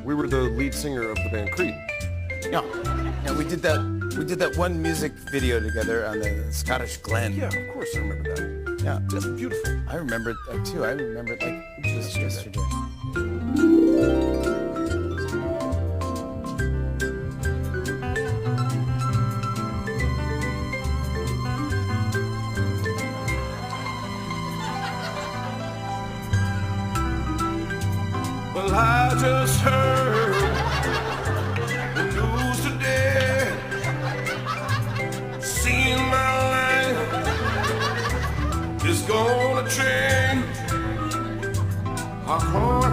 We were the lead singer of the band Creed. Yeah. Yeah, we did that one music video together on the Scottish Glen. Yeah, of course I remember that. Yeah. That's beautiful. I remember it too. I remember it like just yesterday. Well, I just heard the news today. Seeing my life is gonna change. I call